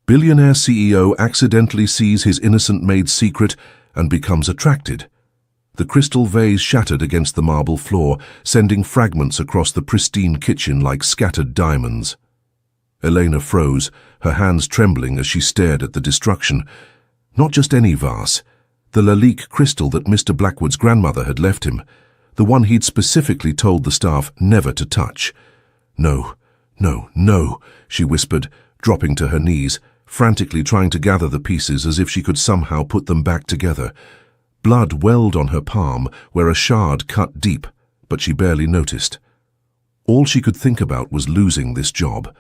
Billionaire CEO accidentally sees his innocent maid's secret and becomes attracted. The crystal vase shattered against the marble floor, sending fragments across the pristine kitchen like scattered diamonds. Elena froze, her hands trembling as she stared at the destruction. Not just any vase. The Lalique crystal that Mr. Blackwood's grandmother had left him, the one he'd specifically told the staff never to touch. No, no, no, she whispered, dropping to her knees, frantically trying to gather the pieces as if she could somehow put them back together. Blood welled on her palm where a shard cut deep, but she barely noticed. All she could think about was losing this job,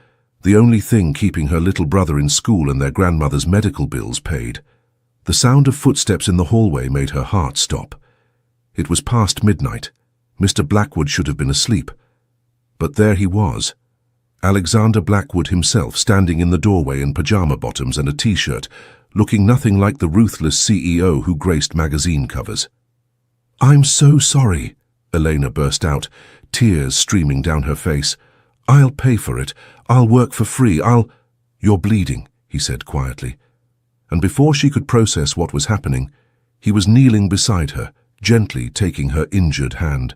the only thing keeping her little brother in school and their grandmother's medical bills paid. The sound of footsteps in the hallway made her heart stop. It was past midnight. Mr. Blackwood should have been asleep. But there he was, Alexander Blackwood himself, standing in the doorway in pajama bottoms and a t-shirt, looking nothing like the ruthless CEO who graced magazine covers. "I'm so sorry," Elena burst out, tears streaming down her face. "I'll pay for it. I'll work for free. You're bleeding," he said quietly. And before she could process what was happening, he was kneeling beside her, gently taking her injured hand.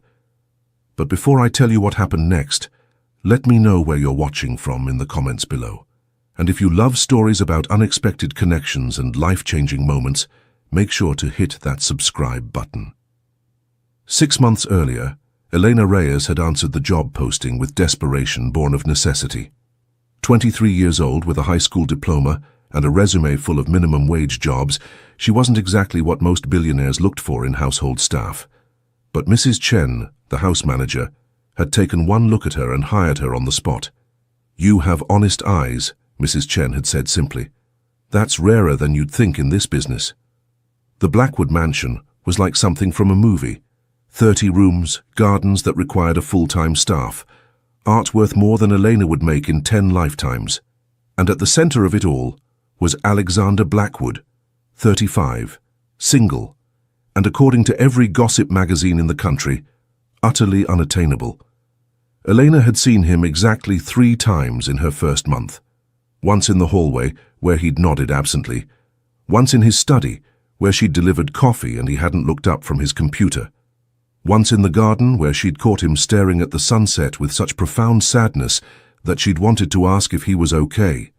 But before I tell you what happened next, let me know where you're watching from in the comments below. And if you love stories about unexpected connections and life-changing moments, make sure to hit that subscribe button. 6 months earlier, Elena Reyes had answered the job posting with desperation born of necessity. 23 years old with a high school diploma and a resume full of minimum wage jobs, she wasn't exactly what most billionaires looked for in household staff. But Mrs. Chen, the house manager, had taken one look at her and hired her on the spot. "You have honest eyes," Mrs. Chen had said simply. "That's rarer than you'd think in this business." The Blackwood mansion was like something from a movie. 30 rooms, gardens that required a full-time staff, art worth more than Elena would make in 10 lifetimes. And at the center of it all was Alexander Blackwood, 35, single, and according to every gossip magazine in the country, utterly unattainable. Elena had seen him exactly 3 times in her first month. Once in the hallway, where he'd nodded absently. Once in his study, where she'd delivered coffee and he hadn't looked up from his computer. Once in the garden, where she'd caught him staring at the sunset with such profound sadness that she'd wanted to ask if he was okay.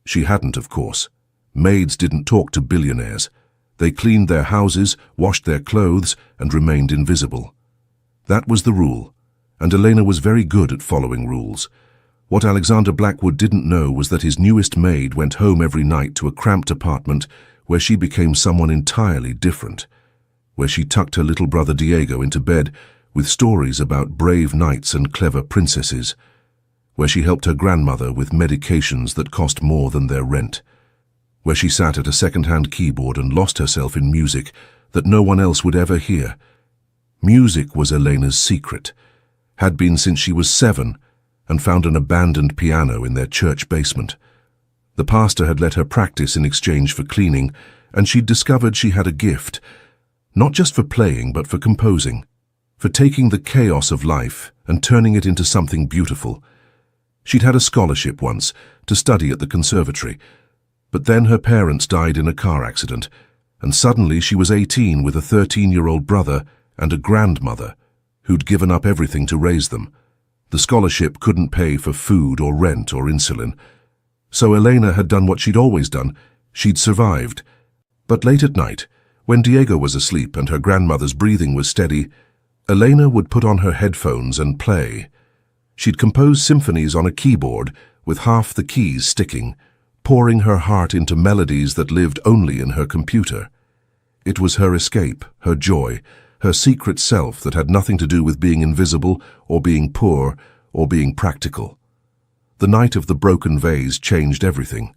She hadn't, of course. Maids didn't talk to billionaires. They cleaned their houses, washed their clothes, and remained invisible. That was the rule, and Elena was very good at following rules. What Alexander Blackwood didn't know was that his newest maid went home every night to a cramped apartment where she became someone entirely different, where she tucked her little brother Diego into bed with stories about brave knights and clever princesses, where she helped her grandmother with medications that cost more than their rent, where she sat at a second-hand keyboard and lost herself in music that no one else would ever hear. Music was Elena's secret, had been since she was 7, and found an abandoned piano in their church basement. The pastor had let her practice in exchange for cleaning, and she'd discovered she had a gift, not just for playing but for composing, for taking the chaos of life and turning it into something beautiful. She'd had a scholarship once to study at the conservatory, but then her parents died in a car accident, and suddenly she was 18 with a 13-year-old brother and a grandmother who'd given up everything to raise them. The scholarship couldn't pay for food or rent or insulin. So Elena had done what she'd always done. She'd survived. But late at night, when Diego was asleep and her grandmother's breathing was steady, Elena would put on her headphones and play. She'd compose symphonies on a keyboard with half the keys sticking, pouring her heart into melodies that lived only in her computer. It was her escape, her joy, her secret self that had nothing to do with being invisible or being poor or being practical. The night of the broken vase changed everything.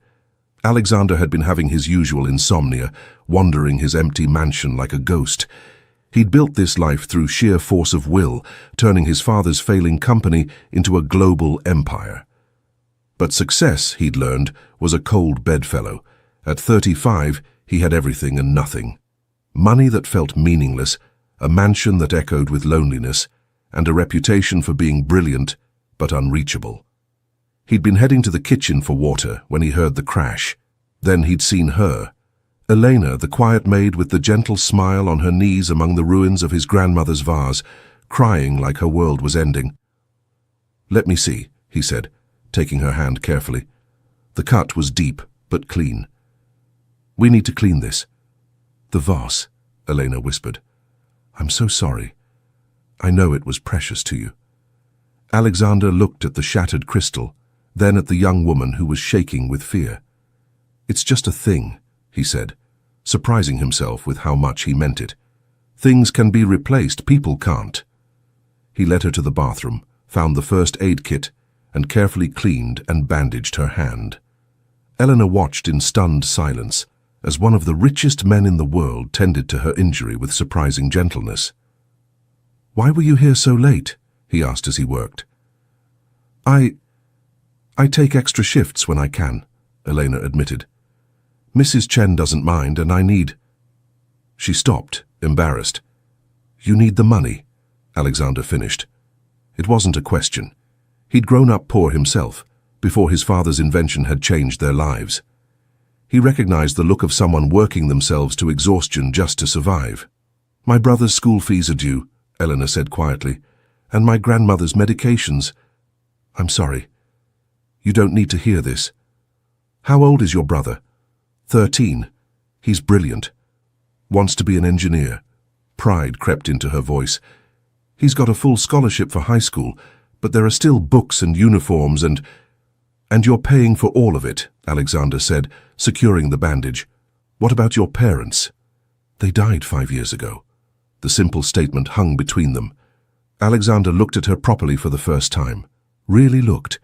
Alexander had been having his usual insomnia, wandering his empty mansion like a ghost. He'd built this life through sheer force of will, turning his father's failing company into a global empire. But success, he'd learned, was a cold bedfellow. At 35, he had everything and nothing. Money that felt meaningless, a mansion that echoed with loneliness, and a reputation for being brilliant but unreachable. He'd been heading to the kitchen for water when he heard the crash. Then he'd seen her. Elena, the quiet maid with the gentle smile on her knees among the ruins of his grandmother's vase, crying like her world was ending. "Let me see," he said, taking her hand carefully. The cut was deep, but clean. "We need to clean this." "The vase," Elena whispered. "I'm so sorry. I know it was precious to you." Alexander looked at the shattered crystal, then at the young woman who was shaking with fear. "It's just a thing," he said, surprising himself with how much he meant it. "Things can be replaced, people can't." He led her to the bathroom, found the first aid kit, and carefully cleaned and bandaged her hand. Eleanor watched in stunned silence as one of the richest men in the world tended to her injury with surprising gentleness. "Why were you here so late?" he asked as he worked. I take extra shifts when I can," Elena admitted. "Mrs. Chen doesn't mind, and I need—" She stopped, embarrassed. "You need the money," Alexander finished. It wasn't a question. He'd grown up poor himself, before his father's invention had changed their lives. He recognized the look of someone working themselves to exhaustion just to survive. "My brother's school fees are due," Eleanor said quietly, "and my grandmother's medications. I'm sorry. You don't need to hear this. How old is your brother?" 13. He's brilliant. Wants to be an engineer." Pride crept into her voice. "He's got a full scholarship for high school, but there are still books and uniforms and you're paying for all of it," Alexander said, securing the bandage. "What about your parents?" "They died 5 years ago." The simple statement hung between them. Alexander looked at her properly for the first time. Really looked.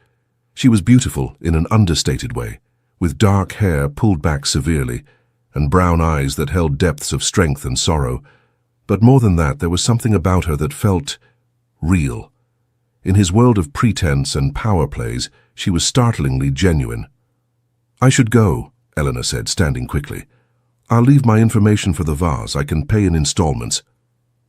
She was beautiful in an understated way, with dark hair pulled back severely, and brown eyes that held depths of strength and sorrow. But more than that, there was something about her that felt real. In his world of pretense and power plays, she was startlingly genuine. "I should go," Eleanor said, standing quickly. "I'll leave my information for the vase. I can pay in installments."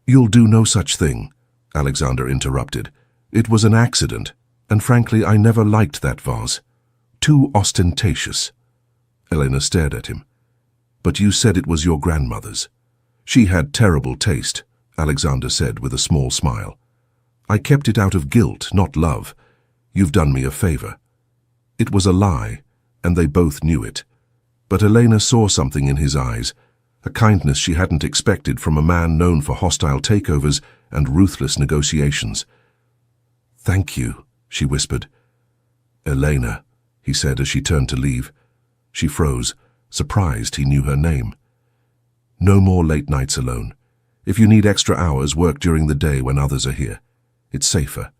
"You'll do no such thing," Alexander interrupted. "It was an accident, and frankly, I never liked that vase. Too ostentatious." Elena stared at him. "But you said it was your grandmother's." "She had terrible taste," Alexander said with a small smile. "I kept it out of guilt, not love. You've done me a favor." It was a lie, and they both knew it. But Elena saw something in his eyes, a kindness she hadn't expected from a man known for hostile takeovers and ruthless negotiations. "Thank you," she whispered. "Elena," he said as she turned to leave. She froze, surprised he knew her name. "No more late nights alone. If you need extra hours, work during the day when others are here. It's safer."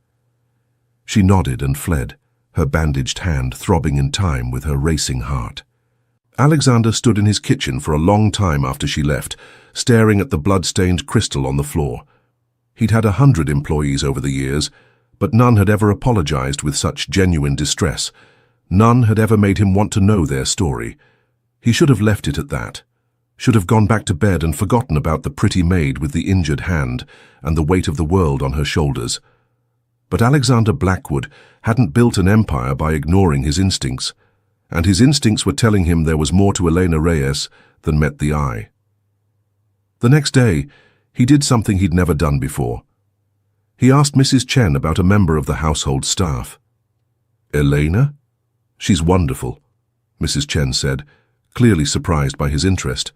She nodded and fled, her bandaged hand throbbing in time with her racing heart. Alexander stood in his kitchen for a long time after she left, staring at the blood-stained crystal on the floor. He'd had 100 employees over the years, but none had ever apologized with such genuine distress. None had ever made him want to know their story. He should have left it at that. Should have gone back to bed and forgotten about the pretty maid with the injured hand and the weight of the world on her shoulders. But Alexander Blackwood hadn't built an empire by ignoring his instincts, and his instincts were telling him there was more to Elena Reyes than met the eye. The next day, he did something he'd never done before. He asked Mrs. Chen about a member of the household staff. "Elena? She's wonderful," Mrs. Chen said, clearly surprised by his interest.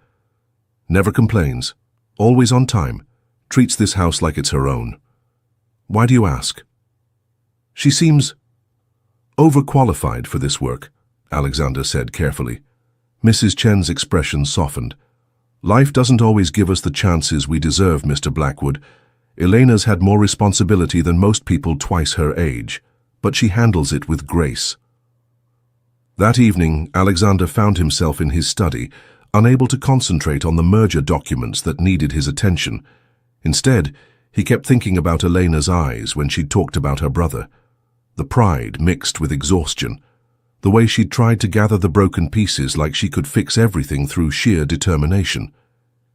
"Never complains, always on time, treats this house like it's her own." "Why do you ask?" "She seems overqualified for this work," Alexander said carefully. Mrs. Chen's expression softened. "Life doesn't always give us the chances we deserve, Mr. Blackwood. Elena's had more responsibility than most people twice her age, but she handles it with grace." That evening, Alexander found himself in his study, unable to concentrate on the merger documents that needed his attention. Instead, he kept thinking about Elena's eyes when she'd talked about her brother. The pride mixed with exhaustion. The way she'd tried to gather the broken pieces like she could fix everything through sheer determination.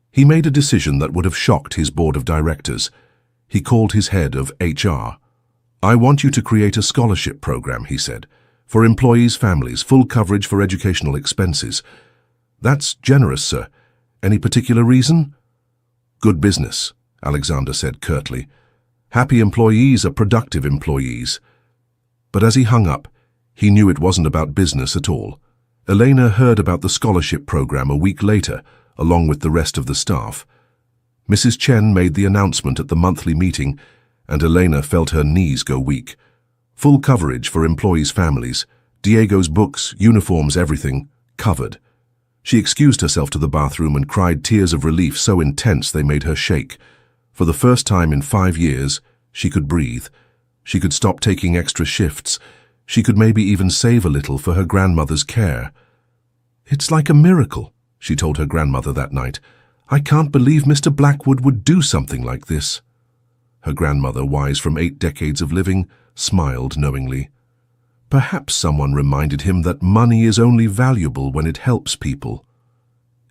He made a decision that would have shocked his board of directors. He called his head of HR. "I want you to create a scholarship program," he said, "for employees' families, full coverage for educational expenses. That's generous, sir. Any particular reason? Good business, Alexander said curtly. Happy employees are productive employees. But as he hung up, he knew it wasn't about business at all. Elena heard about the scholarship program a week later, along with the rest of the staff. Mrs. Chen made the announcement at the monthly meeting, and Elena felt her knees go weak. Full coverage for employees' families, Diego's books, uniforms, everything, covered. She excused herself to the bathroom and cried tears of relief so intense they made her shake. For the first time in 5 years, she could breathe. She could stop taking extra shifts. She could maybe even save a little for her grandmother's care. "It's like a miracle," she told her grandmother that night. "I can't believe Mr. Blackwood would do something like this." Her grandmother, wise from 8 decades of living, smiled knowingly. Perhaps someone reminded him that money is only valuable when it helps people.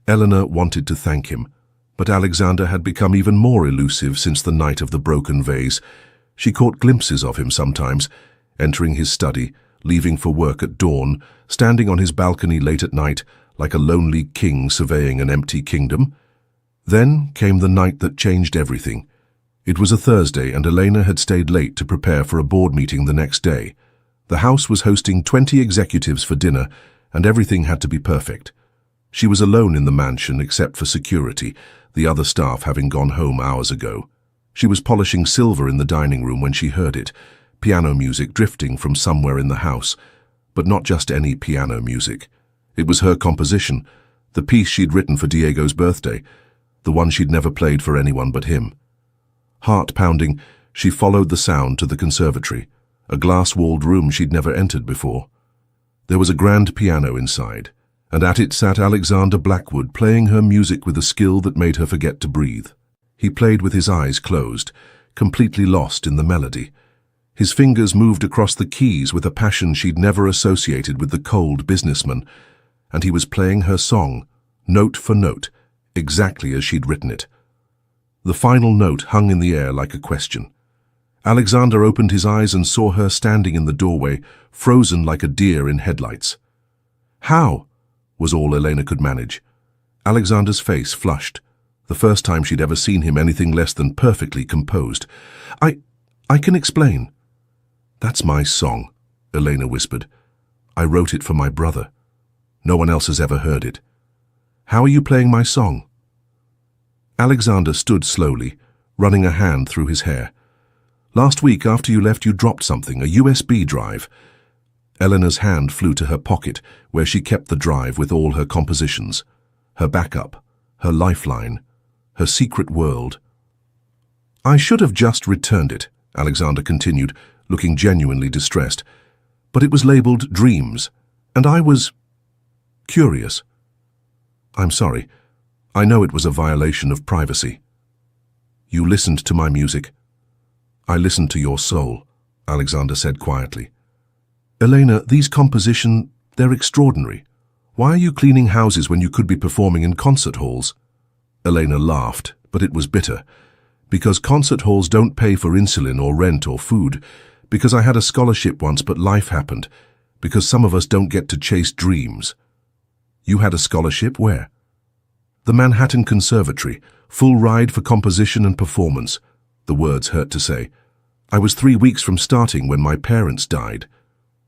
Eleanor wanted to thank him, but Alexander had become even more elusive since the night of the broken vase. She caught glimpses of him sometimes, entering his study, leaving for work at dawn, standing on his balcony late at night, like a lonely king surveying an empty kingdom. Then came the night that changed everything. It was a Thursday, and Elena had stayed late to prepare for a board meeting the next day. The house was hosting 20 executives for dinner, and everything had to be perfect. She was alone in the mansion except for security, the other staff having gone home hours ago. She was polishing silver in the dining room when she heard it, piano music drifting from somewhere in the house. But not just any piano music. It was her composition, the piece she'd written for Diego's birthday, the one she'd never played for anyone but him. Heart pounding, she followed the sound to the conservatory, a glass-walled room she'd never entered before. There was a grand piano inside, and at it sat Alexander Blackwood playing her music with a skill that made her forget to breathe. He played with his eyes closed, completely lost in the melody. His fingers moved across the keys with a passion she'd never associated with the cold businessman, and he was playing her song, note for note, exactly as she'd written it. The final note hung in the air like a question. Alexander opened his eyes and saw her standing in the doorway, frozen like a deer in headlights. "How?" was all Elena could manage. Alexander's face flushed, the first time she'd ever seen him anything less than perfectly composed. I can explain." "That's my song," Elena whispered. "I wrote it for my brother. No one else has ever heard it. How are you playing my song?" Alexander stood slowly, running a hand through his hair. "Last week after you left you dropped something, a USB drive." Eleanor's hand flew to her pocket, where she kept the drive with all her compositions, her backup, her lifeline, her secret world. "I should have just returned it," Alexander continued, looking genuinely distressed. "But it was labeled Dreams, and I was curious." "I'm sorry. I know it was a violation of privacy." "You listened to my music." "I listened to your soul," Alexander said quietly. "Elena, these compositions, they're extraordinary. Why are you cleaning houses when you could be performing in concert halls?" Elena laughed, but it was bitter. "Because concert halls don't pay for insulin or rent or food. Because I had a scholarship once but life happened. Because some of us don't get to chase dreams." "You had a scholarship? Where?" "The Manhattan Conservatory, full ride for composition and performance." The words hurt to say. "I was 3 weeks from starting when my parents died."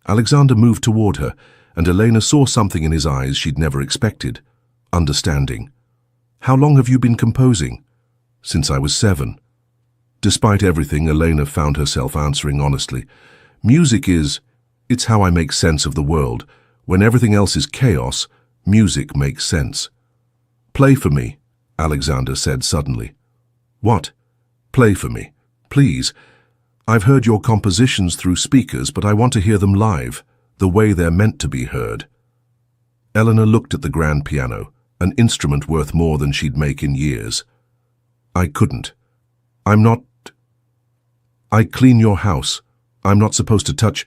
Alexander moved toward her, and Elena saw something in his eyes she'd never expected. Understanding. "How long have you been composing?" "Since I was 7. Despite everything, Elena found herself answering honestly. It's how I make sense of the world. When everything else is chaos, music makes sense." "Play for me," Alexander said suddenly. "What?" "Play for me, please. I've heard your compositions through speakers, but I want to hear them live, the way they're meant to be heard." Eleanor looked at the grand piano, an instrument worth more than she'd make in years. "I couldn't. I clean your house. I'm not supposed to touch—"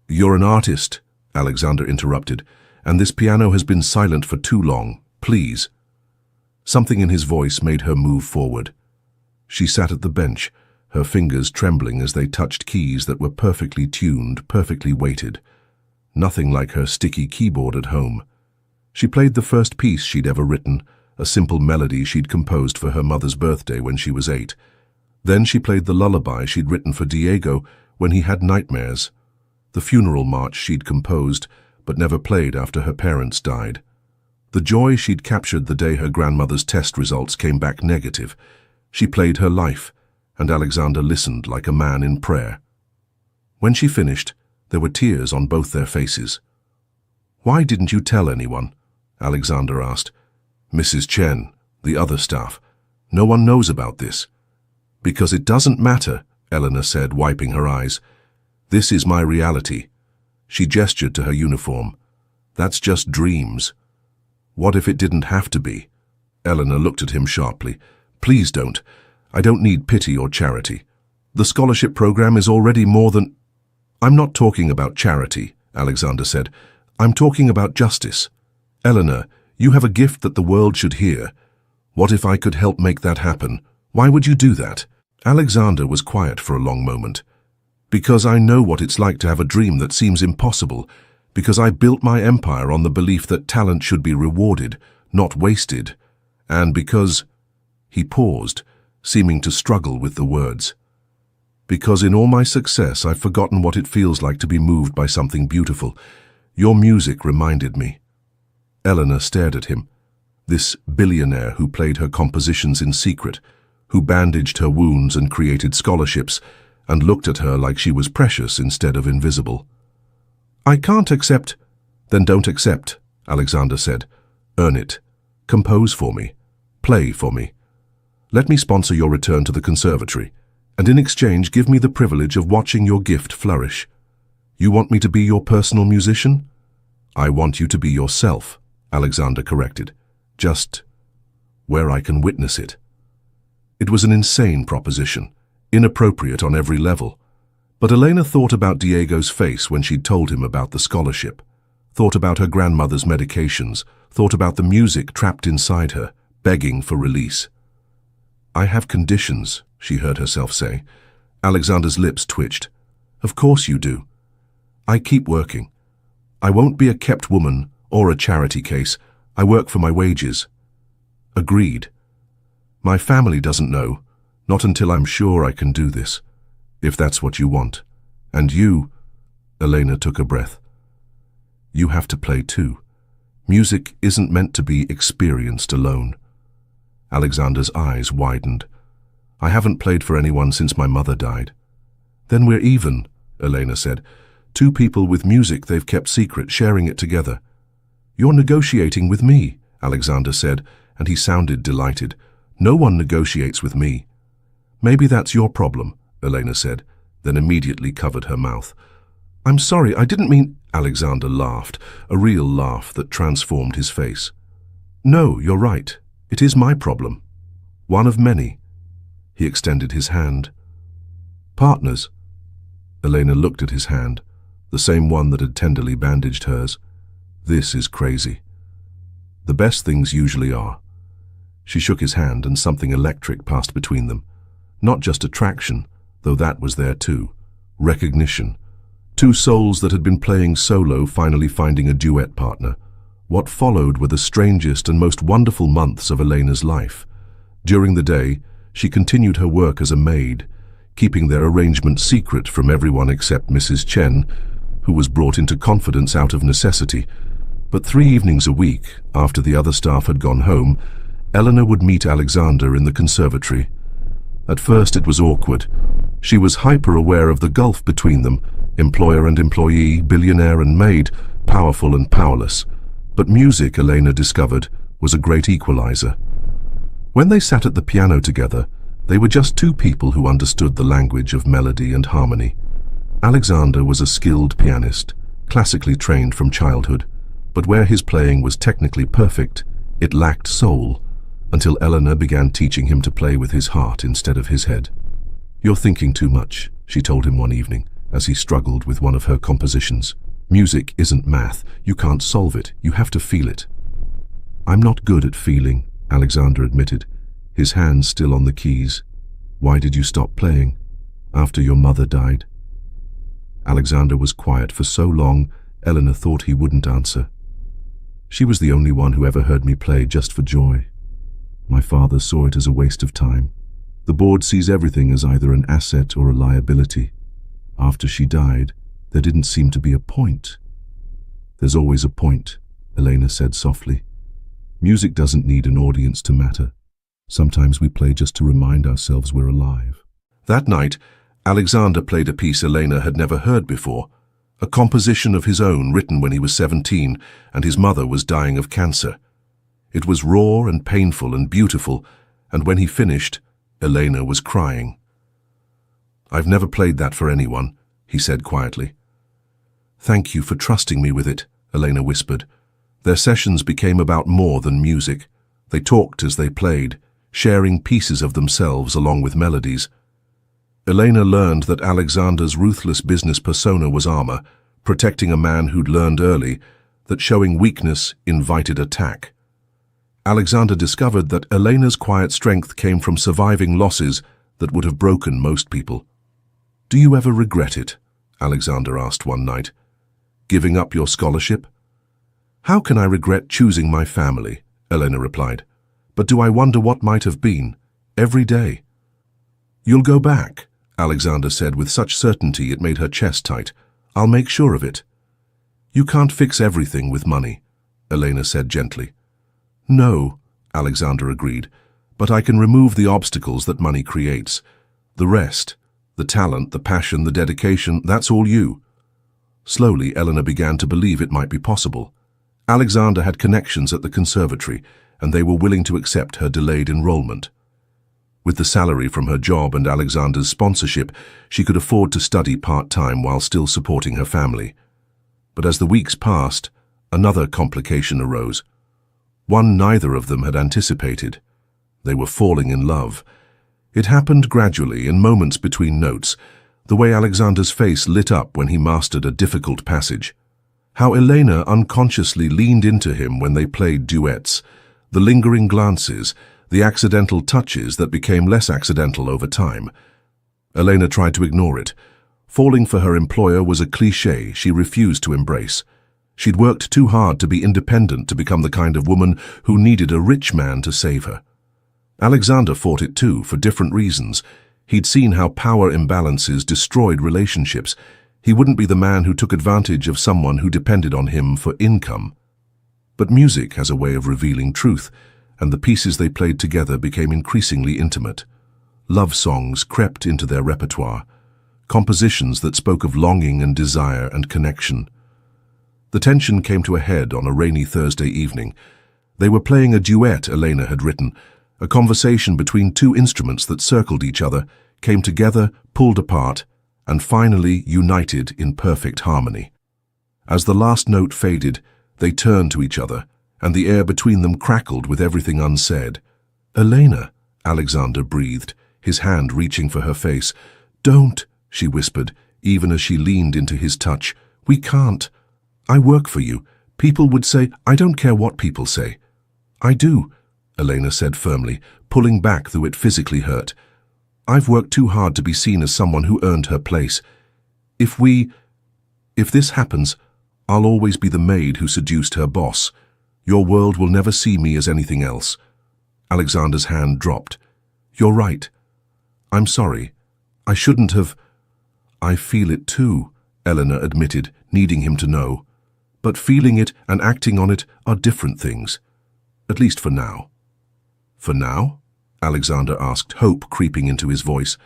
"You're an artist," Alexander interrupted, "and this piano has been silent for too long. Please." Something in his voice made her move forward. She sat at the bench, her fingers trembling as they touched keys that were perfectly tuned, perfectly weighted. Nothing like her sticky keyboard at home. She played the first piece she'd ever written, a simple melody she'd composed for her mother's birthday when she was 8. Then she played the lullaby she'd written for Diego when he had nightmares, the funeral march she'd composed but never played after her parents died. The joy she'd captured the day her grandmother's test results came back negative. She played her life, and Alexander listened like a man in prayer. When she finished, there were tears on both their faces. "Why didn't you tell anyone?" Alexander asked. "Mrs. Chen, the other staff. No one knows about this." "Because it doesn't matter," Eleanor said, wiping her eyes. "This is my reality." She gestured to her uniform. "That's just dreams." "What if it didn't have to be?" Eleanor looked at him sharply. "Please don't. I don't need pity or charity. The scholarship program is already more than—" "I'm not talking about charity," Alexander said. "I'm talking about justice. Eleanor, you have a gift that the world should hear. What if I could help make that happen? Why would you do that?" Alexander was quiet for a long moment. "Because I know what it's like to have a dream that seems impossible. Because I built my empire on the belief that talent should be rewarded, not wasted. And because—" He paused, seeming to struggle with the words. "Because in all my success I've forgotten what it feels like to be moved by something beautiful. Your music reminded me." Eleanor stared at him. This billionaire who played her compositions in secret, who bandaged her wounds and created scholarships, and looked at her like she was precious instead of invisible. "I can't accept—" "Then don't accept," Alexander said. "Earn it. Compose for me. Play for me. Let me sponsor your return to the conservatory, and in exchange give me the privilege of watching your gift flourish. You want me to be your personal musician?" "I want you to be yourself," Alexander corrected. "Just where I can witness it." It was an insane proposition, inappropriate on every level. But Elena thought about Diego's face when she'd told him about the scholarship, thought about her grandmother's medications, thought about the music trapped inside her, begging for release. "I have conditions," she heard herself say. Alexander's lips twitched. "Of course you do. I keep working. I won't be a kept woman or a charity case. I work for my wages." "Agreed. My family doesn't know, not until I'm sure I can do this, if that's what you want. And you—" Elena took a breath. "You have to play too. Music isn't meant to be experienced alone." Alexander's eyes widened. "I haven't played for anyone since my mother died." "Then we're even," Elena said. "Two people with music they've kept secret, sharing it together." "You're negotiating with me," Alexander said, and he sounded delighted. "No one negotiates with me." "Maybe that's your problem," Elena said, then immediately covered her mouth. "I'm sorry, I didn't mean—" Alexander laughed, a real laugh that transformed his face. "No, you're right. It is my problem. One of many." He extended his hand. "Partners." Elena looked at his hand, the same one that had tenderly bandaged hers. "This is crazy." "The best things usually are." She shook his hand and something electric passed between them. Not just attraction, though that was there too. Recognition. Two souls that had been playing solo finally finding a duet partner. What followed were the strangest and most wonderful months of Elena's life. During the day, she continued her work as a maid, keeping their arrangement secret from everyone except Mrs. Chen, who was brought into confidence out of necessity. But 3 evenings a week, after the other staff had gone home, Eleanor would meet Alexander in the conservatory. At first it was awkward. She was hyper-aware of the gulf between them, employer and employee, billionaire and maid, powerful and powerless. But music, Elena discovered, was a great equalizer. When they sat at the piano together, they were just two people who understood the language of melody and harmony. Alexander was a skilled pianist, classically trained from childhood, but where his playing was technically perfect, it lacked soul, until Eleanor began teaching him to play with his heart instead of his head. "You're thinking too much," she told him one evening, as he struggled with one of her compositions. "Music isn't math. You can't solve it. You have to feel it." "I'm not good at feeling," Alexander admitted, his hands still on the keys. "Why did you stop playing? After your mother died?" Alexander was quiet for so long, Eleanor thought he wouldn't answer. She was the only one who ever heard me play just for joy. My father saw it as a waste of time. The board sees everything as either an asset or a liability. After she died, there didn't seem to be a point. There's always a point, Elena said softly. Music doesn't need an audience to matter. Sometimes we play just to remind ourselves we're alive. That night, Alexander played a piece Elena had never heard before, a composition of his own written when he was 17 and his mother was dying of cancer. It was raw and painful and beautiful, and when he finished, Elena was crying. "I've never played that for anyone," he said quietly. "Thank you for trusting me with it," Elena whispered. Their sessions became about more than music. They talked as they played, sharing pieces of themselves along with melodies. Elena learned that Alexander's ruthless business persona was armor, protecting a man who'd learned early that showing weakness invited attack. Alexander discovered that Elena's quiet strength came from surviving losses that would have broken most people. "Do you ever regret it?" Alexander asked one night. "Giving up your scholarship?" "How can I regret choosing my family?" Elena replied. "But do I wonder what might have been? Every day." "You'll go back," Alexander said with such certainty it made her chest tight. "I'll make sure of it." "You can't fix everything with money," Elena said gently. "No," Alexander agreed, "but I can remove the obstacles that money creates. The rest, the talent, the passion, the dedication, that's all you." Slowly, Elena began to believe it might be possible. Alexander had connections at the conservatory, and they were willing to accept her delayed enrollment. With the salary from her job and Alexander's sponsorship, she could afford to study part-time while still supporting her family. But as the weeks passed, another complication arose. One neither of them had anticipated. They were falling in love. It happened gradually, in moments between notes, the way Alexander's face lit up when he mastered a difficult passage. How Elena unconsciously leaned into him when they played duets, the lingering glances, the accidental touches that became less accidental over time. Elena tried to ignore it. Falling for her employer was a cliché she refused to embrace. She'd worked too hard to be independent to become the kind of woman who needed a rich man to save her. Alexander fought it too, for different reasons. He'd seen how power imbalances destroyed relationships. He wouldn't be the man who took advantage of someone who depended on him for income. But music has a way of revealing truth, and the pieces they played together became increasingly intimate. Love songs crept into their repertoire, compositions that spoke of longing and desire and connection. The tension came to a head on a rainy Thursday evening. They were playing a duet Elena had written, a conversation between two instruments that circled each other, came together, pulled apart, and finally united in perfect harmony. As the last note faded, they turned to each other, and the air between them crackled with everything unsaid. "Elena," Alexander breathed, his hand reaching for her face. "Don't," she whispered, even as she leaned into his touch. "We can't. I work for you. People would say, I don't care what people say." "I do," Elena said firmly, pulling back though it physically hurt. "I've worked too hard to be seen as someone who earned her place. If this happens, I'll always be the maid who seduced her boss. Your world will never see me as anything else." Alexander's hand dropped. "You're right. I'm sorry. I shouldn't have." "I feel it too," Elena admitted, needing him to know. "But feeling it and acting on it are different things. At least for now." "For now?" Alexander asked, hope creeping into his voice.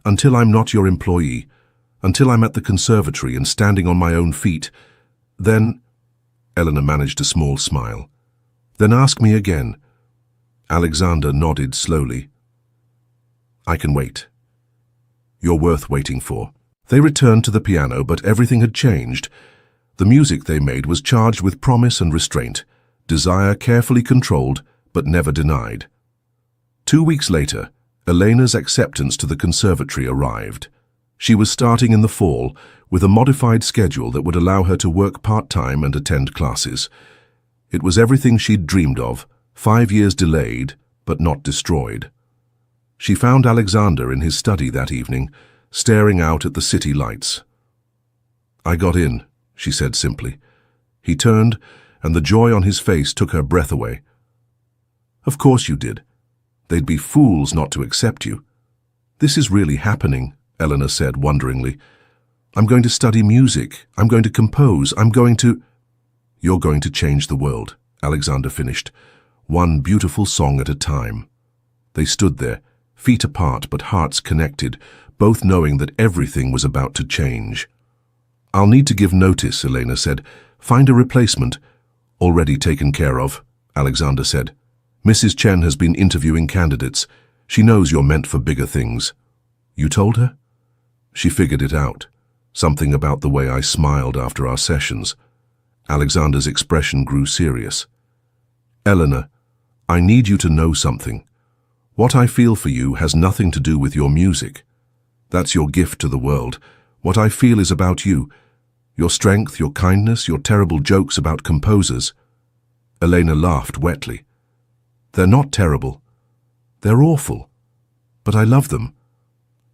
"Until I'm not your employee, until I'm at the conservatory and standing on my own feet. Then," Elena managed a small smile, "then ask me again." Alexander nodded slowly. "I can wait. You're worth waiting for." They returned to the piano, but everything had changed. The music they made was charged with promise and restraint, desire carefully controlled but never denied. 2 weeks later, Elena's acceptance to the conservatory arrived. She was starting in the fall with a modified schedule that would allow her to work part-time and attend classes. It was everything she'd dreamed of, 5 years delayed but not destroyed. She found Alexander in his study that evening, staring out at the city lights. "I got in," she said simply. He turned, and the joy on his face took her breath away. "Of course you did. They'd be fools not to accept you." "This is really happening," Eleanor said wonderingly. "I'm going to study music. I'm going to compose. You're going to change the world," Alexander finished, one beautiful song at a time. They stood there, feet apart but hearts connected, both knowing that everything was about to change. "I'll need to give notice," Elena said. "Find a replacement." "Already taken care of," Alexander said. "Mrs. Chen has been interviewing candidates. She knows you're meant for bigger things." "You told her?" "She figured it out. Something about the way I smiled after our sessions." Alexander's expression grew serious. "Eleanor, I need you to know something. What I feel for you has nothing to do with your music. That's your gift to the world. What I feel is about you. Your strength, your kindness, your terrible jokes about composers." Elena laughed wetly. "They're not terrible. They're awful. But I love them.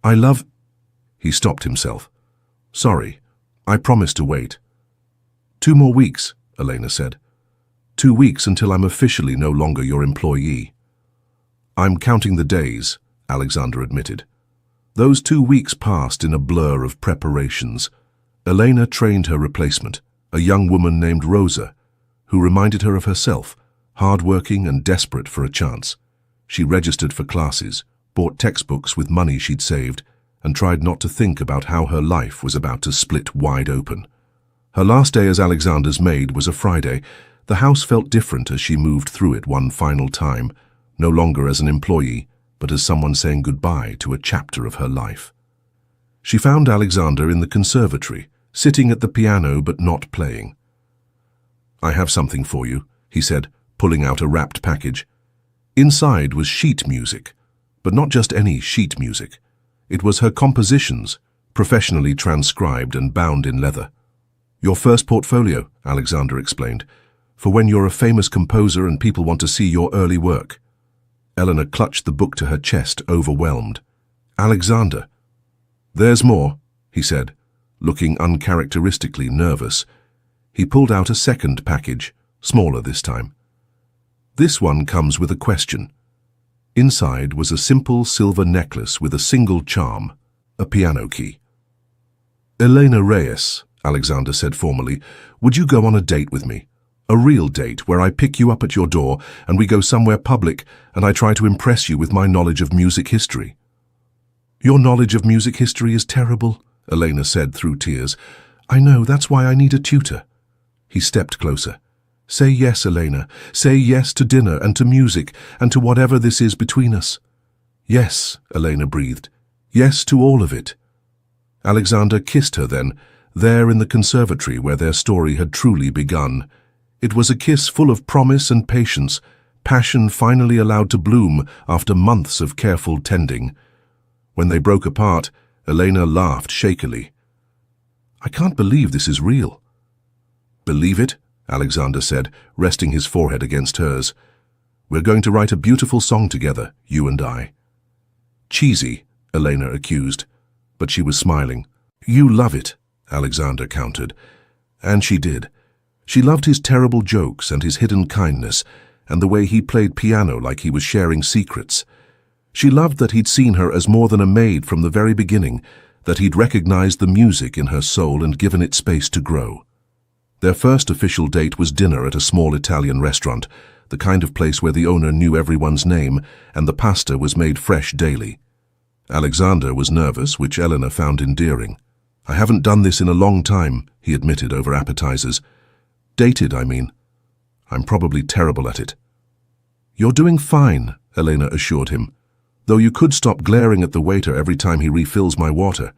I love—" He stopped himself. "Sorry, I promised to wait." 2 more weeks, Elena said. 2 weeks until I'm officially no longer your employee." "I'm counting the days," Alexander admitted. Those 2 weeks passed in a blur of preparations. Elena trained her replacement, a young woman named Rosa, who reminded her of herself, hard-working and desperate for a chance. She registered for classes, bought textbooks with money she'd saved, and tried not to think about how her life was about to split wide open. Her last day as Alexander's maid was a Friday. The house felt different as she moved through it one final time, no longer as an employee, but as someone saying goodbye to a chapter of her life. She found Alexander in the conservatory, sitting at the piano but not playing. "I have something for you," he said, pulling out a wrapped package. Inside was sheet music, but not just any sheet music. It was her compositions, professionally transcribed and bound in leather. "Your first portfolio," Alexander explained, "for when you're a famous composer and people want to see your early work." Eleanor clutched the book to her chest, overwhelmed. "Alexander." "There's more," he said, looking uncharacteristically nervous. He pulled out a second package, smaller this time. "This one comes with a question." Inside was a simple silver necklace with a single charm, a piano key. "Elena Reyes," Alexander said formally, "would you go on a date with me? A real date where I pick you up at your door and we go somewhere public and I try to impress you with my knowledge of music history." "Your knowledge of music history is terrible," Elena said through tears. "I know, that's why I need a tutor." He stepped closer. "Say yes, Elena. Say yes to dinner and to music and to whatever this is between us." "Yes," Elena breathed. "Yes to all of it." Alexander kissed her then, there in the conservatory where their story had truly begun. It was a kiss full of promise and patience, passion finally allowed to bloom after months of careful tending. When they broke apart, Elena laughed shakily. "I can't believe this is real." "Believe it?" Alexander said, resting his forehead against hers. "We're going to write a beautiful song together, you and I." "Cheesy," Elena accused, but she was smiling. "You love it," Alexander countered. And she did. She loved his terrible jokes and his hidden kindness, and the way he played piano like he was sharing secrets. She loved that he'd seen her as more than a maid from the very beginning, that he'd recognized the music in her soul and given it space to grow. Their first official date was dinner at a small Italian restaurant, the kind of place where the owner knew everyone's name and the pasta was made fresh daily. Alexander was nervous, which Eleanor found endearing. "I haven't done this in a long time," he admitted over appetizers. "Dated, I mean. I'm probably terrible at it." "You're doing fine," Elena assured him. "Though you could stop glaring at the waiter every time he refills my water.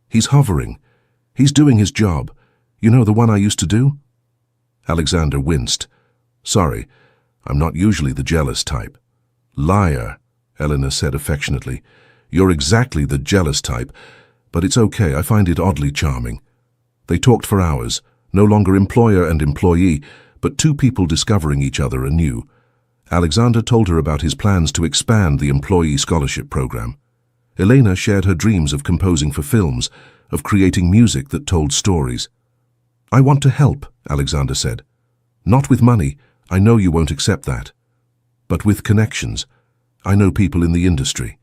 He's hovering. He's doing his job. You know, the one I used to do?" Alexander winced. "Sorry, I'm not usually the jealous type." "Liar," Eleanor said affectionately. "You're exactly the jealous type, but it's okay, I find it oddly charming." They talked for hours, no longer employer and employee, but two people discovering each other anew. Alexander told her about his plans to expand the employee scholarship program. Elena shared her dreams of composing for films, of creating music that told stories. "I want to help," Alexander said. Not with money, I know you won't accept that. But with connections. I know people in the industry.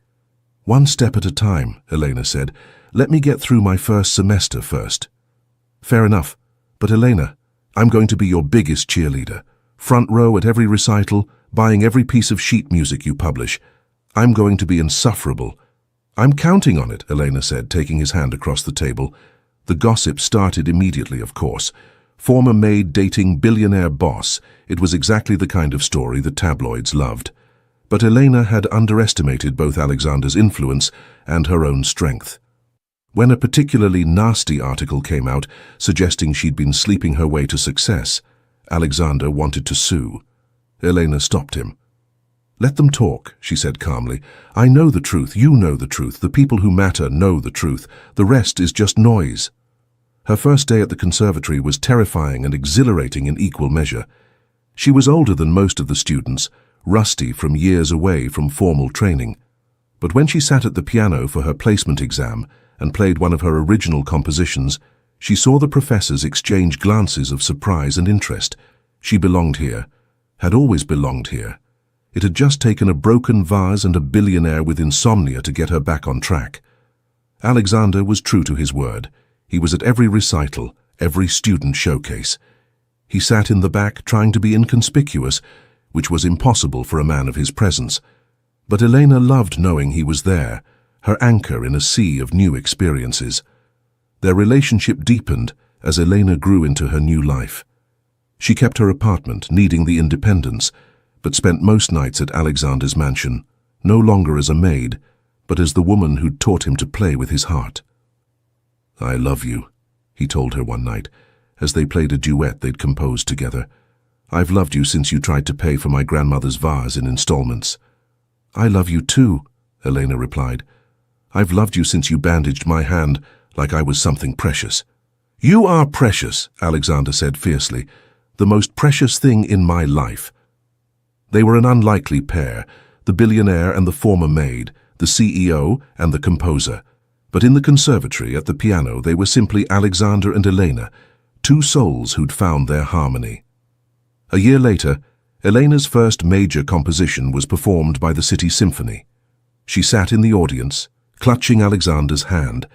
One step at a time, Elena said. Let me get through my first semester first. Fair enough. But Elena, I'm going to be your biggest cheerleader. Front row at every recital, buying every piece of sheet music you publish. I'm going to be insufferable. I'm counting on it, Elena said, taking his hand across the table. The gossip started immediately, of course. Former maid dating billionaire boss. It was exactly the kind of story the tabloids loved. But Elena had underestimated both Alexander's influence and her own strength. When a particularly nasty article came out suggesting she'd been sleeping her way to success, Alexander wanted to sue. Elena stopped him. Let them talk, she said calmly. I know the truth, you know the truth, the people who matter know the truth. The rest is just noise. Her first day at the conservatory was terrifying and exhilarating in equal measure. She was older than most of the students, rusty from years away from formal training. But when she sat at the piano for her placement exam and played one of her original compositions, she saw the professors exchange glances of surprise and interest. She belonged here, had always belonged here. It had just taken a broken vase and a billionaire with insomnia to get her back on track. Alexander was true to his word. He was at every recital, every student showcase. He sat in the back trying to be inconspicuous, which was impossible for a man of his presence. But Elena loved knowing he was there, her anchor in a sea of new experiences. Their relationship deepened as Elena grew into her new life. She kept her apartment, needing the independence, but spent most nights at Alexander's mansion, no longer as a maid, but as the woman who'd taught him to play with his heart. I love you, he told her one night, as they played a duet they'd composed together. I've loved you since you tried to pay for my grandmother's vase in installments. I love you too, Elena replied. I've loved you since you bandaged my hand like I was something precious. You are precious, Alexander said fiercely, the most precious thing in my life. They were an unlikely pair, the billionaire and the former maid, the CEO and the composer. But in the conservatory at the piano they were simply Alexander and Elena, two souls who'd found their harmony. A year later, Elena's first major composition was performed by the City Symphony. She sat in the audience, clutching Alexander's hand,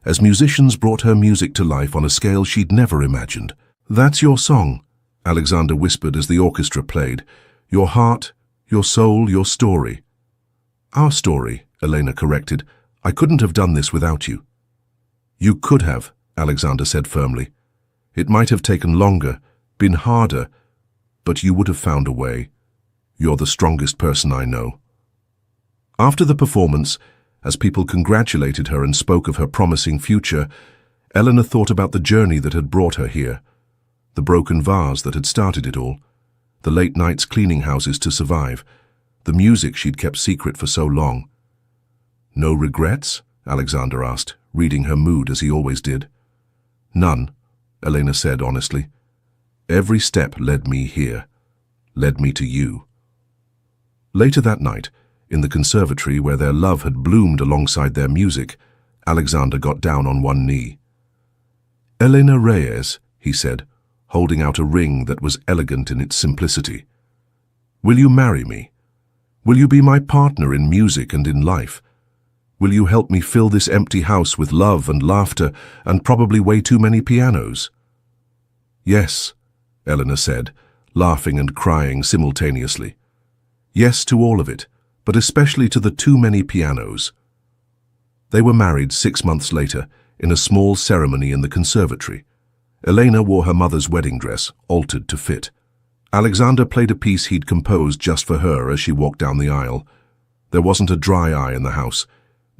as musicians brought her music to life on a scale she'd never imagined. That's your song, Alexander whispered as the orchestra played. Your heart, your soul, your story. Our story, Elena corrected. I couldn't have done this without you. You could have, Alexander said firmly. It might have taken longer, been harder, but you would have found a way. You're the strongest person I know. After the performance, as people congratulated her and spoke of her promising future, Eleanor thought about the journey that had brought her here, the broken vase that had started it all, the late nights cleaning houses to survive, the music she'd kept secret for so long. No regrets? Alexander asked, reading her mood as he always did. None, Elena said honestly. Every step led me here, led me to you. Later that night, in the conservatory where their love had bloomed alongside their music, Alexander got down on one knee. Elena Reyes, he said, holding out a ring that was elegant in its simplicity. Will you marry me? Will you be my partner in music and in life? Will you help me fill this empty house with love and laughter and probably way too many pianos? Yes, Eleanor said, laughing and crying simultaneously. Yes to all of it, but especially to the too many pianos. They were married 6 months later, in a small ceremony in the conservatory. Elena wore her mother's wedding dress, altered to fit. Alexander played a piece he'd composed just for her as she walked down the aisle. There wasn't a dry eye in the house.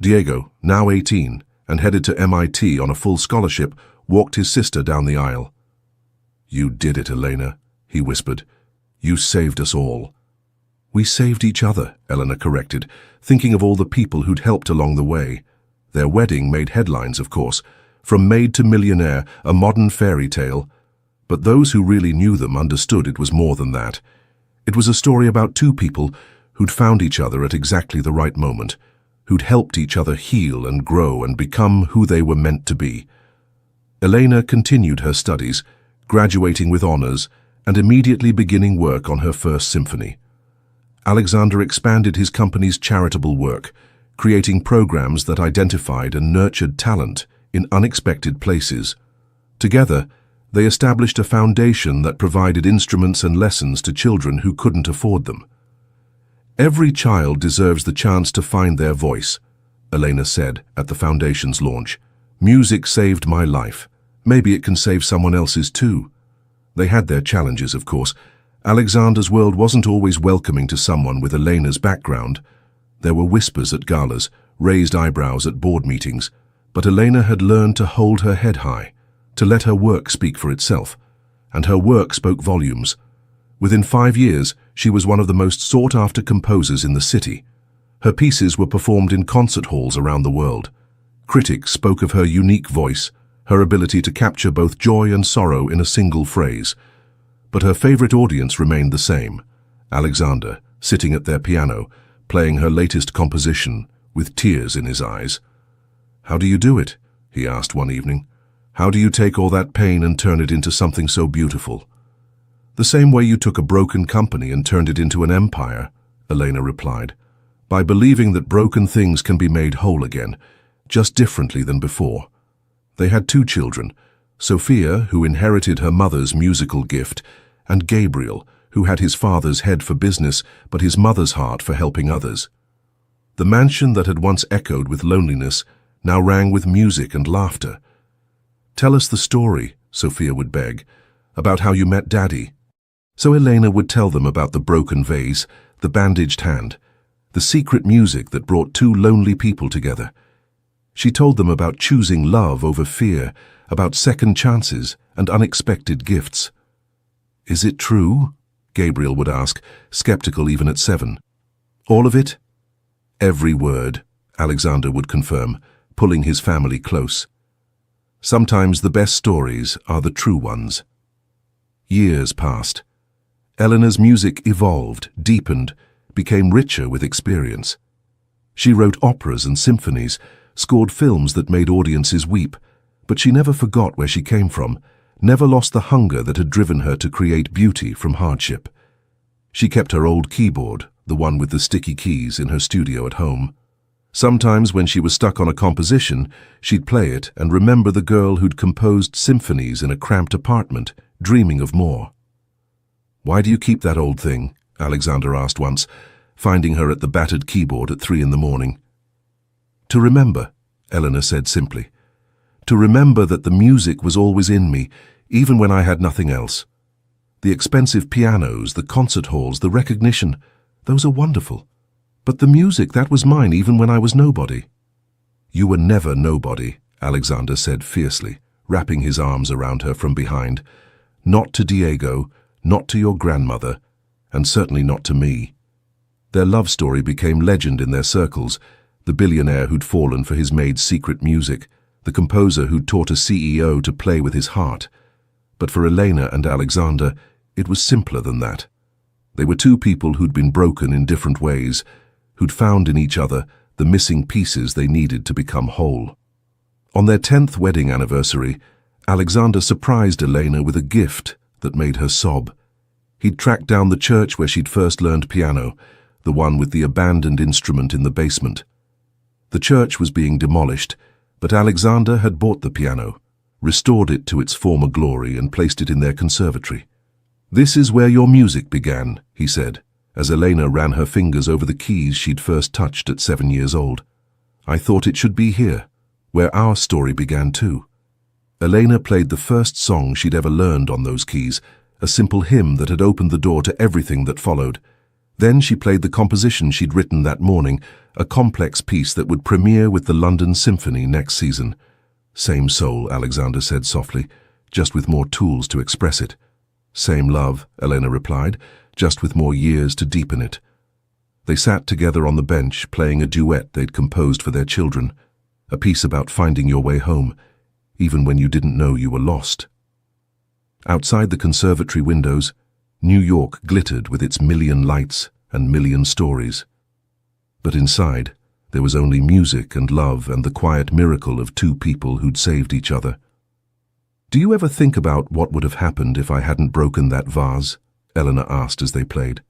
Diego, now 18, and headed to MIT on a full scholarship, walked his sister down the aisle. You did it, Elena, he whispered. You saved us all. We saved each other, Eleanor corrected, thinking of all the people who'd helped along the way. Their wedding made headlines, of course, from Maid to Millionaire, a modern fairy tale. But those who really knew them understood it was more than that. It was a story about two people who'd found each other at exactly the right moment, who'd helped each other heal and grow and become who they were meant to be. Elena continued her studies, graduating with honors and immediately beginning work on her first symphony. Alexander expanded his company's charitable work, creating programs that identified and nurtured talent in unexpected places. Together, they established a foundation that provided instruments and lessons to children who couldn't afford them. "Every child deserves the chance to find their voice," Elena said at the foundation's launch. "Music saved my life. Maybe it can save someone else's too." They had their challenges, of course. Alexander's world wasn't always welcoming to someone with Elena's background. There were whispers at galas, raised eyebrows at board meetings, but Elena had learned to hold her head high, to let her work speak for itself, and her work spoke volumes. Within 5 years, she was one of the most sought-after composers in the city. Her pieces were performed in concert halls around the world. Critics spoke of her unique voice, her ability to capture both joy and sorrow in a single phrase. But her favorite audience remained the same: Alexander, sitting at their piano, playing her latest composition, with tears in his eyes. "How do you do it?" he asked one evening. "How do you take all that pain and turn it into something so beautiful?" "The same way you took a broken company and turned it into an empire," Elena replied. "By believing that broken things can be made whole again, just differently than before." They had 2 children, Sophia, who inherited her mother's musical gift, and Gabriel, who had his father's head for business but his mother's heart for helping others. The mansion that had once echoed with loneliness now rang with music and laughter. "Tell us the story," Sophia would beg, "about how you met Daddy." So Elena would tell them about the broken vase, the bandaged hand, the secret music that brought 2 lonely people together. She told them about choosing love over fear, about second chances and unexpected gifts. "Is it true?" Gabriel would ask, skeptical even at 7. "All of it?" "Every word," Alexander would confirm, pulling his family close. Sometimes the best stories are the true ones. Years passed. Eleanor's music evolved, deepened, became richer with experience. She wrote operas and symphonies, scored films that made audiences weep, but she never forgot where she came from, never lost the hunger that had driven her to create beauty from hardship. She kept her old keyboard, the one with the sticky keys, in her studio at home. Sometimes when she was stuck on a composition, she'd play it and remember the girl who'd composed symphonies in a cramped apartment, dreaming of more. "Why do you keep that old thing?" Alexander asked once, finding her at the battered keyboard at 3 in the morning. "To remember," Eleanor said simply. "To remember that the music was always in me, even when I had nothing else. The expensive pianos, the concert halls, the recognition, those are wonderful. But the music, that was mine even when I was nobody." "You were never nobody," Alexander said fiercely, wrapping his arms around her from behind. "Not to Diego, not to your grandmother, and certainly not to me." Their love story became legend in their circles: the billionaire who'd fallen for his Maid's secret music, the composer who'd taught a CEO to play with his heart. But for Elena and Alexander, it was simpler than that. They were 2 people who'd been broken in different ways, who'd found in each other the missing pieces they needed to become whole. On their 10th wedding anniversary, Alexander surprised Elena with a gift that made her sob. He'd tracked down the church where she'd first learned piano, the one with the abandoned instrument in the basement. The church was being demolished, but Alexander had bought the piano, restored it to its former glory, and placed it in their conservatory. "This is where your music began," he said, as Elena ran her fingers over the keys she'd first touched at 7 years old. "I thought it should be here, where our story began too." Elena played the first song she'd ever learned on those keys, a simple hymn that had opened the door to everything that followed. Then she played the composition she'd written that morning, a complex piece that would premiere with the London Symphony next season. "Same soul," Alexander said softly, "just with more tools to express it." "Same love," Elena replied, "just with more years to deepen it." They sat together on the bench, playing a duet they'd composed for their children, a piece about finding your way home, even when you didn't know you were lost. Outside the conservatory windows, New York glittered with its million lights and million stories. But inside, there was only music and love and the quiet miracle of 2 people who'd saved each other. "Do you ever think about what would have happened if I hadn't broken that vase?" Eleanor asked as they played.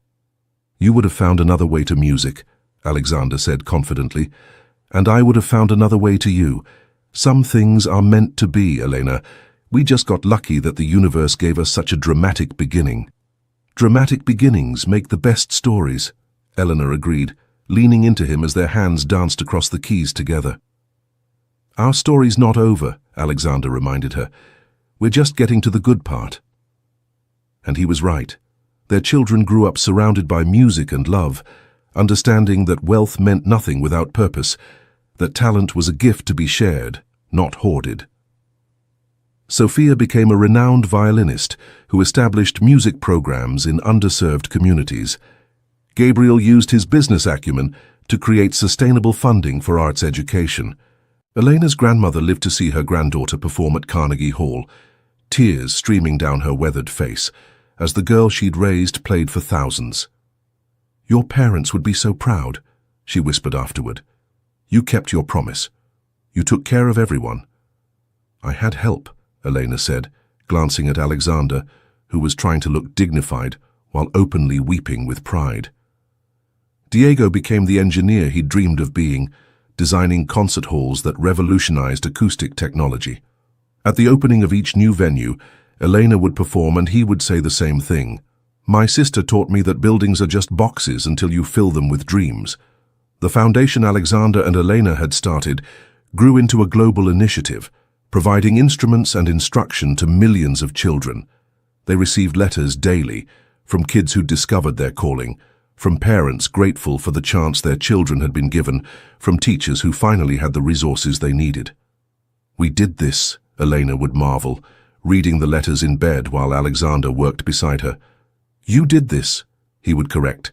"You would have found another way to music," Alexander said confidently, "and I would have found another way to you. Some things are meant to be, Elena. We just got lucky that the universe gave us such a dramatic beginning." "Dramatic beginnings make the best stories," Eleanor agreed, leaning into him as their hands danced across the keys together. "Our story's not over," Alexander reminded her. "We're just getting to the good part." And he was right. Their children grew up surrounded by music and love, understanding that wealth meant nothing without purpose, that talent was a gift to be shared, not hoarded. Sophia became a renowned violinist who established music programs in underserved communities. Gabriel used his business acumen to create sustainable funding for arts education. Elena's grandmother lived to see her granddaughter perform at Carnegie Hall, tears streaming down her weathered face as the girl she'd raised played for thousands. "Your parents would be so proud," she whispered afterward. "You kept your promise. You took care of everyone." "I had help," Elena said, glancing at Alexander, who was trying to look dignified while openly weeping with pride. Diego became the engineer he dreamed of being, designing concert halls that revolutionized acoustic technology. At the opening of each new venue, Elena would perform and he would say the same thing. "My sister taught me that buildings are just boxes until you fill them with dreams." The foundation Alexander and Elena had started grew into a global initiative, providing instruments and instruction to millions of children. They received letters daily from kids who discovered their calling, from parents grateful for the chance their children had been given, from teachers who finally had the resources they needed. "We did this," Elena would marvel, reading the letters in bed while Alexander worked beside her. "You did this," he would correct.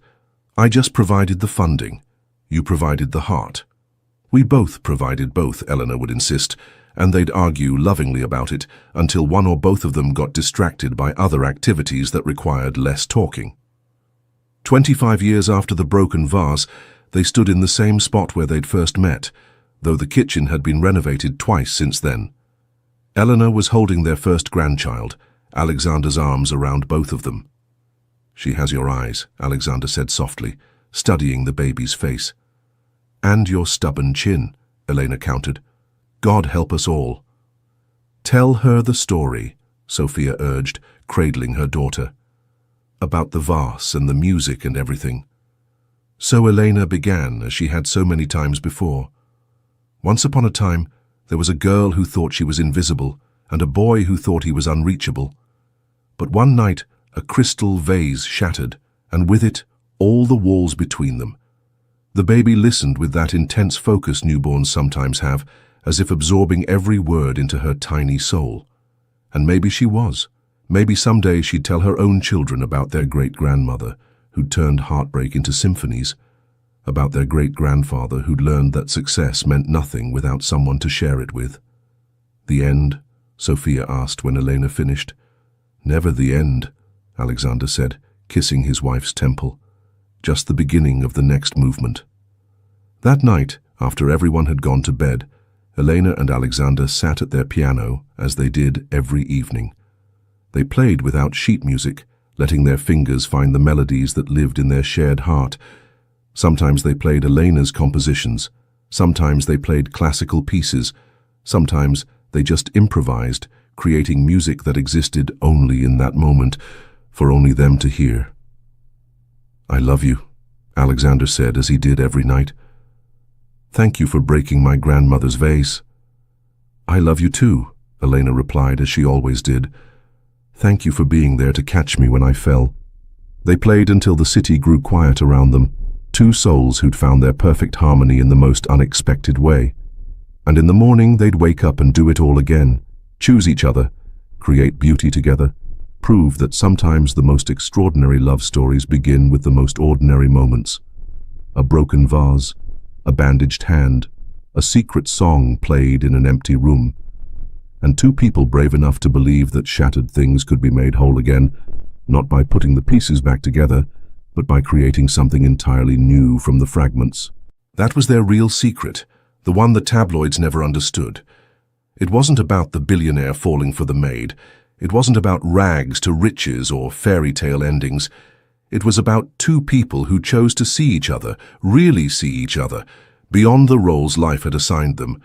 "I just provided the funding. You provided the heart." "We both provided both," Eleanor would insist, and they'd argue lovingly about it until one or both of them got distracted by other activities that required less talking. 25 years after the broken vase, they stood in the same spot where they'd first met, though the kitchen had been renovated twice since then. Eleanor was holding their first grandchild, Alexander's arms around both of them. "She has your eyes," Alexander said softly, studying the baby's face. "And your stubborn chin," Elena countered. "God help us all." "Tell her the story," Sophia urged, cradling her daughter. "About the vase and the music and everything." So Elena began, as she had so many times before. "Once upon a time, there was a girl who thought she was invisible and a boy who thought he was unreachable. But one night, a crystal vase shattered, and with it, all the walls between them. The baby listened with that intense focus newborns sometimes have, as if absorbing every word into her tiny soul. And maybe she was. Maybe someday she'd tell her own children about their great-grandmother, who'd turned heartbreak into symphonies, about their great-grandfather who'd learned that success meant nothing without someone to share it with. "The end?" Sophia asked when Elena finished. "Never the end," Alexander said, kissing his wife's temple. "Just the beginning of the next movement." That night, after everyone had gone to bed, Elena and Alexander sat at their piano as they did every evening. They played without sheet music, letting their fingers find the melodies that lived in their shared heart. Sometimes they played Elena's compositions, sometimes they played classical pieces, sometimes they just improvised, creating music that existed only in that moment, for only them to hear. "I love you," Alexander said as he did every night. "Thank you for breaking my grandmother's vase." "I love you too," Elena replied as she always did. "Thank you for being there to catch me when I fell." They played until the city grew quiet around them, two souls who'd found their perfect harmony in the most unexpected way. And in the morning they'd wake up and do it all again, choose each other, create beauty together, prove that sometimes the most extraordinary love stories begin with the most ordinary moments. A broken vase, a bandaged hand, a secret song played in an empty room, and two people brave enough to believe that shattered things could be made whole again, not by putting the pieces back together, but by creating something entirely new from the fragments. That was their real secret, the one the tabloids never understood. It wasn't about the billionaire falling for the maid. It wasn't about rags to riches or fairy tale endings. It was about two people who chose to see each other, really see each other, beyond the roles life had assigned them,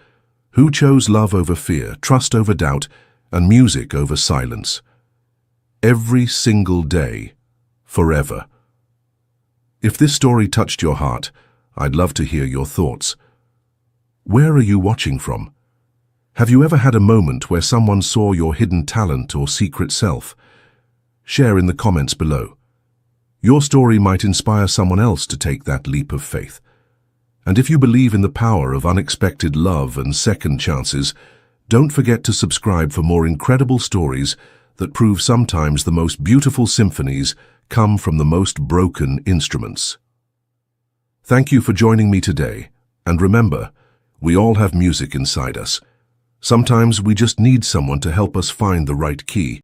who chose love over fear, trust over doubt, and music over silence. Every single day, forever. If this story touched your heart, I'd love to hear your thoughts. Where are you watching from? Have you ever had a moment where someone saw your hidden talent or secret self? Share in the comments below. Your story might inspire someone else to take that leap of faith. And if you believe in the power of unexpected love and second chances, don't forget to subscribe for more incredible stories that prove sometimes the most beautiful symphonies come from the most broken instruments. Thank you for joining me today, and remember, we all have music inside us. Sometimes we just need someone to help us find the right key.